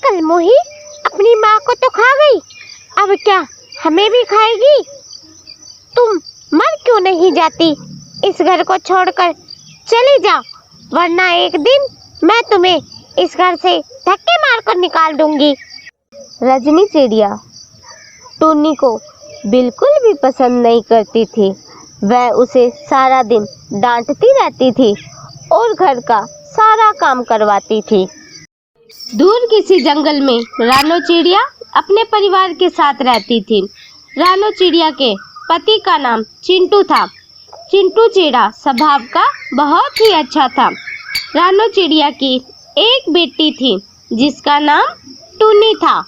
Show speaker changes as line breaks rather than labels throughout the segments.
कलमोही अपनी माँ को तो खा गई, अब क्या हमें भी खाएगी? तुम मर क्यों नहीं जाती? इस घर को छोड़कर चली जाओ, वरना एक दिन मैं तुम्हें इस घर से धक्के मारकर निकाल दूंगी।
रजनी चिड़िया टुन्नी को बिल्कुल भी पसंद नहीं करती थी। वह उसे सारा दिन डांटती रहती थी और घर का सारा काम करवाती थी। दूर किसी जंगल में रानो चिड़िया अपने परिवार के साथ रहती थी। रानो चिड़िया के पति का नाम चिंटू था। चिंटू चिड़ा स्वभाव का बहुत ही अच्छा था। रानो चिड़िया की एक बेटी थी जिसका नाम टुन्नी था।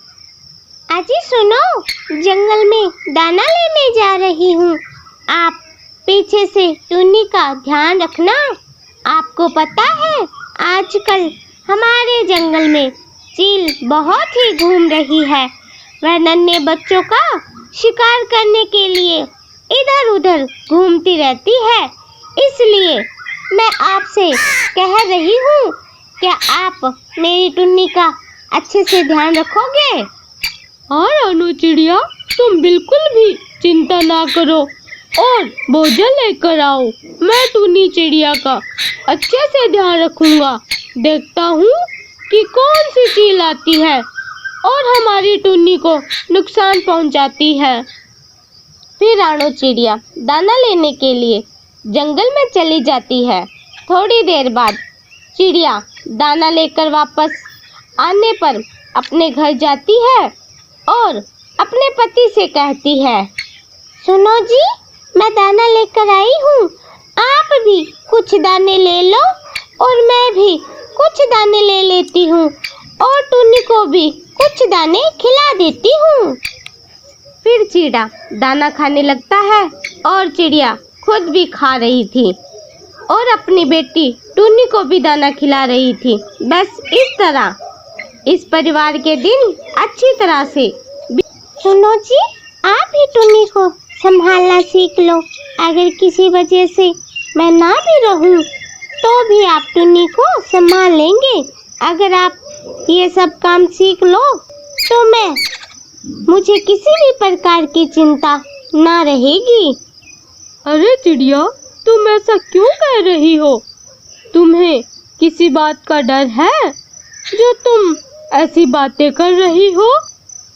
अजी सुनो, जंगल में दाना लेने जा रही हूँ, आप पीछे से टुन्नी का ध्यान रखना। आपको पता है आजकल हमारे जंगल में चील बहुत ही घूम रही है। वह नन्हे बच्चों का शिकार करने के लिए इधर उधर घूमती रहती है, इसलिए मैं आपसे कह रही हूँ, क्या आप मेरी टुन्नी का अच्छे से ध्यान रखोगे?
हाँ रानो चिड़िया, तुम बिल्कुल भी चिंता ना करो और भोजन लेकर आओ। मैं टुन्नी चिड़िया का अच्छे से ध्यान रखूंगा। देखता हूँ कि कौन सी चील आती है और हमारी टुन्नी को नुकसान पहुँचाती है। फिर रानो चिड़िया दाना लेने के लिए जंगल में चली जाती है। थोड़ी देर बाद चिड़िया दाना लेकर वापस आने पर अपने घर जाती है और अपने पति से कहती है,
सुनो जी, मैं दाना लेकर आई हूँ, आप भी कुछ दाने ले लो और मैं भी कुछ दाने ले लेती हूँ और टुन्नी को भी कुछ दाने खिला देती हूँ।
फिर चिड़ा दाना खाने लगता है और चिड़िया खुद भी खा रही थी और अपनी बेटी टुन्नी को भी दाना खिला रही थी। बस इस तरह इस परिवार के दिन अच्छी तरह से।
सुनो जी, आप ही टुन्नी को संभालना सीख लो। अगर किसी वजह से मैं ना भी रहूं, तो भी आप टुन्नी को संभाल लेंगे। अगर आप ये सब काम सीख लो, तो मुझे किसी भी प्रकार की चिंता ना रहेगी।
अरे चिड़िया, तुम ऐसा क्यों कह रही हो? तुम्हें किसी बात का डर है जो तुम ऐसी बातें कर रही हो?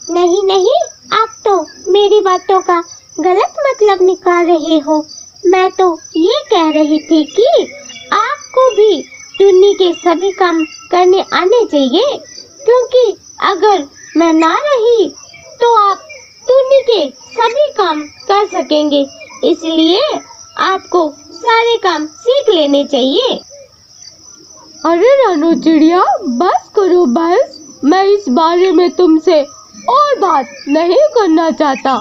नहीं नहीं, आप तो मेरी बातों का गलत मतलब निकाल रहे हो। मैं तो ये कह रही थी कि आपको भी टुन्नी के सभी काम करने आने चाहिए, क्योंकि अगर मैं ना रही तो आप टुन्नी के सभी काम कर सकेंगे, इसलिए आपको सारे काम सीख लेने चाहिए।
अरे रानो चिड़िया, बस करो बस। मैं इस बारे में तुमसे और बात नहीं करना चाहता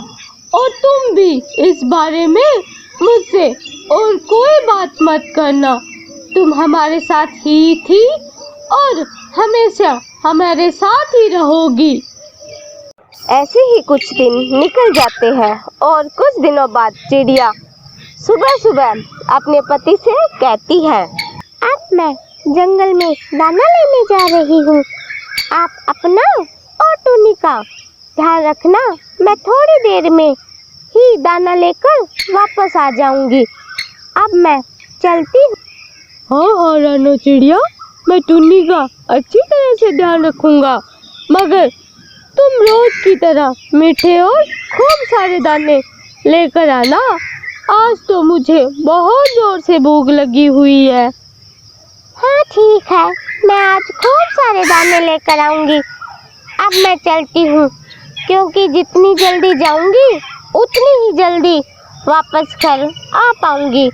और तुम भी इस बारे में मुझसे और कोई बात मत करना। तुम हमारे साथ ही थी और हमेशा हमारे साथ ही रहोगी। ऐसे ही कुछ दिन निकल जाते हैं और कुछ दिनों बाद चिड़िया सुबह सुबह अपने पति से कहती है,
अब मैं जंगल में दाना लेने जा रही हूँ, आप अपना और टुन्नी का ध्यान रखना। मैं थोड़ी देर में ही दाना लेकर वापस आ जाऊंगी। अब मैं चलती हूँ।
हाँ हाँ रानो चिड़िया, मैं टुन्नी का अच्छी तरह से ध्यान रखूंगा, मगर तुम रोज की तरह मीठे और खूब सारे दाने लेकर आना। आज तो मुझे बहुत जोर से भूख लगी हुई है।
हाँ ठीक है, मैं आज खूब सारे दाने लेकर आऊंगी। अब मैं चलती हूँ, क्योंकि जितनी जल्दी जाऊंगी उतनी ही जल्दी वापस घर आ पाऊंगी।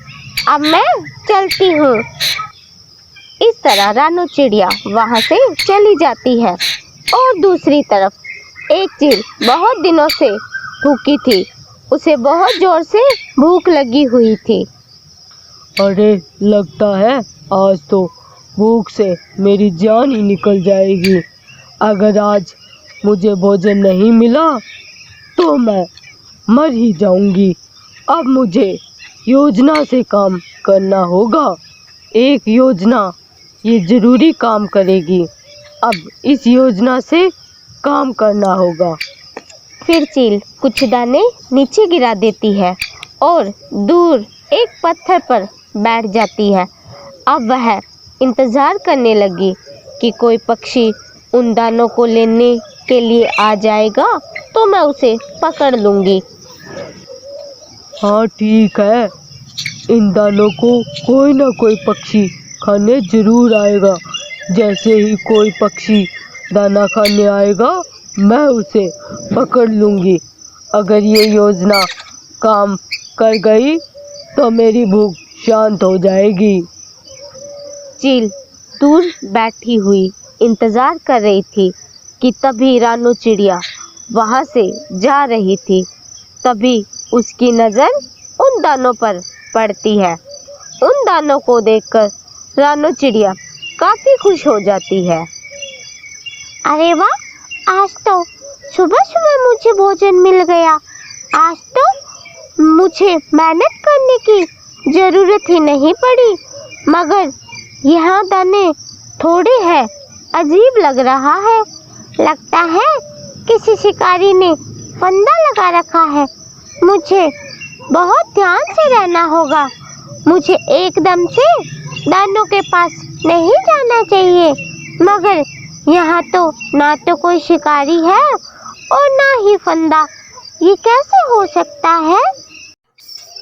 अब मैं चलती हूँ। इस तरह रानो चिड़िया वहाँ से चली जाती है और दूसरी तरफ एक चील बहुत दिनों से भूखी थी। उसे बहुत जोर से भूख लगी हुई थी।
अरे लगता है आज तो भूख से मेरी जान ही निकल जाएगी। अगर आज मुझे भोजन नहीं मिला तो मैं मर ही जाऊंगी। अब मुझे योजना से काम करना होगा। एक योजना ये ज़रूरी काम करेगी। अब इस योजना से काम करना होगा।
फिर चील कुछ दाने नीचे गिरा देती है और दूर एक पत्थर पर बैठ जाती है। अब वह इंतजार करने लगी कि कोई पक्षी उन दानों को लेने के लिए आ जाएगा तो मैं उसे पकड़ लूंगी।
हाँ ठीक है, इन दानों को कोई ना कोई पक्षी खाने जरूर आएगा। जैसे ही कोई पक्षी दाना खाने आएगा मैं उसे पकड़ लूंगी। अगर ये योजना काम कर गई तो मेरी भूख शांत हो जाएगी।
चील दूर बैठी हुई इंतजार कर रही थी कि तभी रानू चिड़िया वहां से जा रही थी। तभी उसकी नजर उन दानों पर पड़ती है। उन दानों को देखकर रानू चिड़िया काफी खुश हो जाती है। अरे वाह, आज तो सुबह सुबह मुझे भोजन मिल गया। आज तो मुझे मेहनत करने की जरूरत ही नहीं पड़ी। मगर यहाँ दाने थोड़े हैं, अजीब लग रहा है। लगता है किसी शिकारी ने फंदा लगा रखा है। मुझे बहुत ध्यान से रहना होगा। मुझे एकदम से दानों के पास नहीं जाना चाहिए। मगर यहाँ तो ना तो कोई शिकारी है और ना ही फंदा। ये कैसे हो सकता है?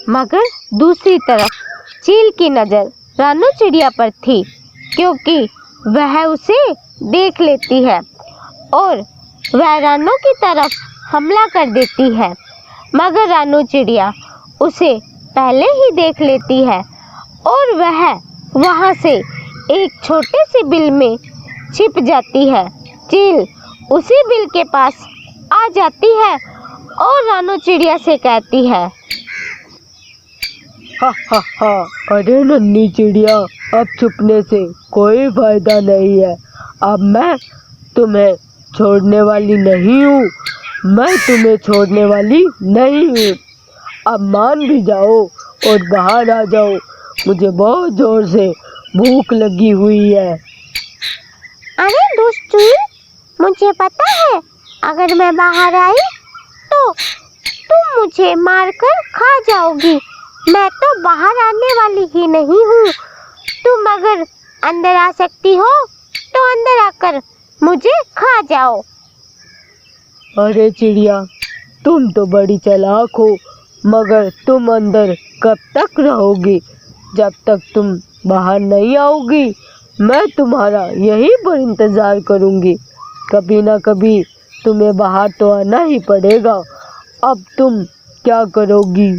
मगर दूसरी तरफ चील की नजर रानू चिड़िया पर थी, क्योंकि वह उसे देख लेती है और वह रानू की तरफ हमला कर देती है। मगर रानू चिड़िया उसे पहले ही देख लेती है और वह वहां से एक छोटे से बिल में छिप जाती है। चील उसी बिल के पास आ जाती है और रानू चिड़िया से कहती है,
हा, अरे नन्ही चिड़िया, अब छुपने से कोई फायदा नहीं है। अब मैं तुम्हें छोड़ने वाली नहीं हूँ। मैं तुम्हें छोड़ने वाली नहीं हूँ। अब मान भी जाओ और बाहर आ जाओ। मुझे बहुत जोर से भूख लगी हुई है।
अरे दुष्ट चील, मुझे पता है अगर मैं बाहर आई तो तुम मुझे मारकर खा जाओगी। मैं तो बाहर आने वाली ही नहीं हूँ। तुम अगर अंदर आ सकती हो तो अंदर आकर मुझे खा जाओ।
अरे चिड़िया, तुम तो बड़ी चालाक हो, मगर तुम अंदर कब तक रहोगी? जब तक तुम बाहर नहीं आओगी मैं तुम्हारा यहीं पर इंतजार करूंगी। कभी ना कभी तुम्हें बाहर तो आना ही पड़ेगा। अब तुम क्या करोगी?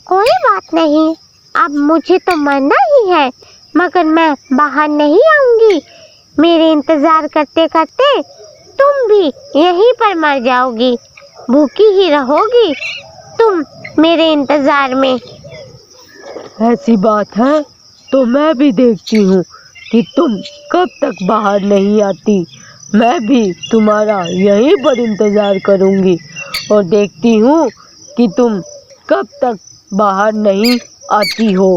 कोई बात नहीं, अब मुझे तो मरना ही है, मगर मैं बाहर नहीं आऊंगी। मेरे इंतजार करते करते तुम भी यहीं पर मर जाओगी। भूखी ही रहोगी तुम मेरे इंतजार में।
ऐसी बात है तो मैं भी देखती हूँ कि तुम कब तक बाहर नहीं आती। मैं भी तुम्हारा यहीं पर इंतजार करूँगी और देखती हूँ कि तुम कब तक बाहर नहीं आती हो।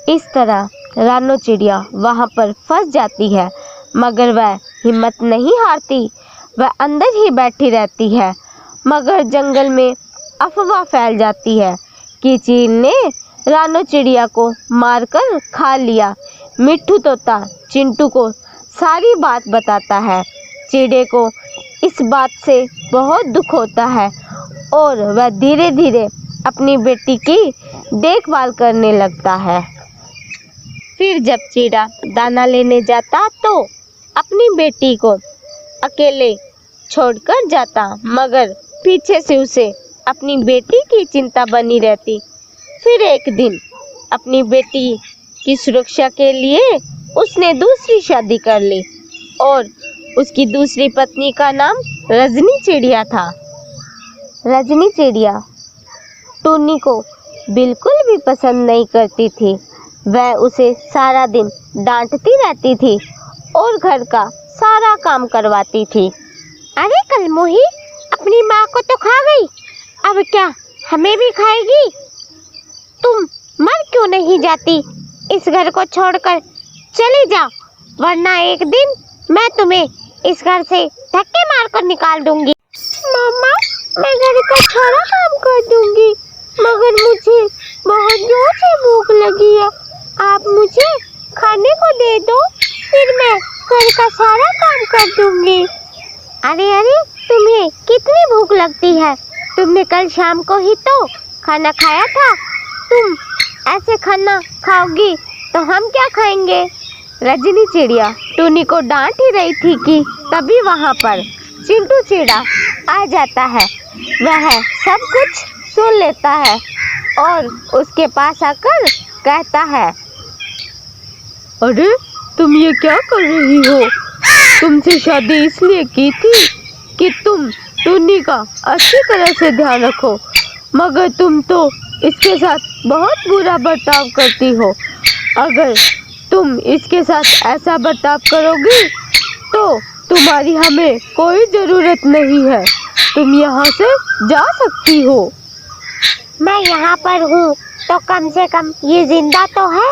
इस तरह रानू चिड़िया वहां पर फंस जाती है, मगर वह हिम्मत नहीं हारती। वह अंदर ही बैठी रहती है। मगर जंगल में अफवाह फैल जाती है कि चील ने रानू चिड़िया को मारकर खा लिया। मिट्ठू तोता चिंटू को सारी बात बताता है। चिड़े को इस बात से बहुत दुख होता है और वह धीरे धीरे अपनी बेटी की देखभाल करने लगता है। फिर जब चिड़ा दाना लेने जाता तो अपनी बेटी को अकेले छोड़कर जाता, मगर पीछे से उसे अपनी बेटी की चिंता बनी रहती। फिर एक दिन अपनी बेटी की सुरक्षा के लिए उसने दूसरी शादी कर ली और उसकी दूसरी पत्नी का नाम रजनी चिड़िया था। रजनी चिड़िया टूनी को बिल्कुल भी पसंद नहीं करती थी। वह उसे सारा दिन डांटती रहती थी और घर का सारा काम करवाती थी। अरे कलमोही, अपनी माँ को तो खा गई, अब क्या हमें भी खाएगी? तुम मर क्यों नहीं जाती? इस घर को छोड़कर चली जा वरना एक दिन मैं तुम्हें इस घर से धक्के मारकर निकाल दूंगी। मम्मा, मैं घर का सारा काम कर दूंगी, मगर मुझे बहुत जोर से भूख लगी है। आप मुझे खाने को दे दो, फिर मैं घर का सारा काम कर दूंगी। अरे अरे, तुम्हें कितनी भूख लगती है? तुमने कल शाम को ही तो खाना खाया था। तुम ऐसे खाना खाओगी तो हम क्या खाएंगे? रजनी चिड़िया टूनी को डांट ही रही थी कि तभी वहाँ पर चिंटू चिड़ा आ जाता है। वह सब कुछ सुन लेता है और उसके पास आकर कहता है,
अरे तुम ये क्या कर रही हो? तुमसे शादी इसलिए की थी कि तुम टूनी का अच्छी तरह से ध्यान रखो, मगर तुम तो इसके साथ बहुत बुरा बर्ताव करती हो। अगर तुम इसके साथ ऐसा बर्ताव करोगी तो तुम्हारी हमें कोई ज़रूरत नहीं है। तुम यहाँ से जा सकती हो।
मैं यहाँ पर हूँ तो कम से कम ये जिंदा तो है।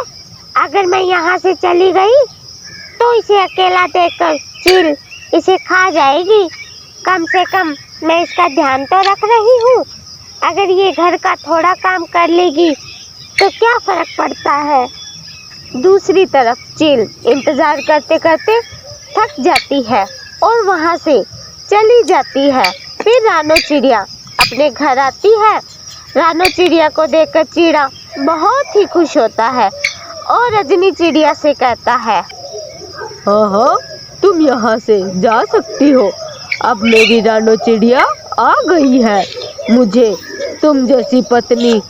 अगर मैं यहाँ से चली गई तो इसे अकेला देखकर चील इसे खा जाएगी। कम से कम मैं इसका ध्यान तो रख रही हूँ। अगर ये घर का थोड़ा काम कर लेगी तो क्या फर्क पड़ता है। दूसरी तरफ चील इंतजार करते करते थक जाती है और वहाँ से चली जाती है। फिर रानो चिड़िया अपने घर आती है। रानो चिड़िया को देखकर चिड़ा बहुत ही खुश होता है और रजनी चिड़िया से कहता है,
हाँ हाँ, तुम यहाँ से जा सकती हो। अब मेरी रानो चिड़िया आ गई है। मुझे तुम जैसी पत्नी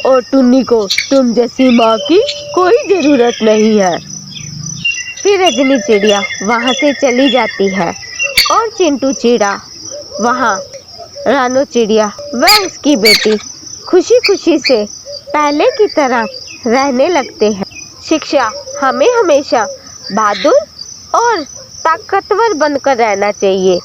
और टुन्नी को तुम जैसी माँ की कोई ज़रूरत नहीं है।
फिर रजनी चिड़िया वहाँ से चली जाती है और चिंटू चिड़ा वहाँ रानो चिड़िया व उसकी बेटी खुशी खुशी से पहले की तरह रहने लगते हैं। शिक्षा हमें हमेशा बहादुर और ताकतवर बनकर रहना चाहिए।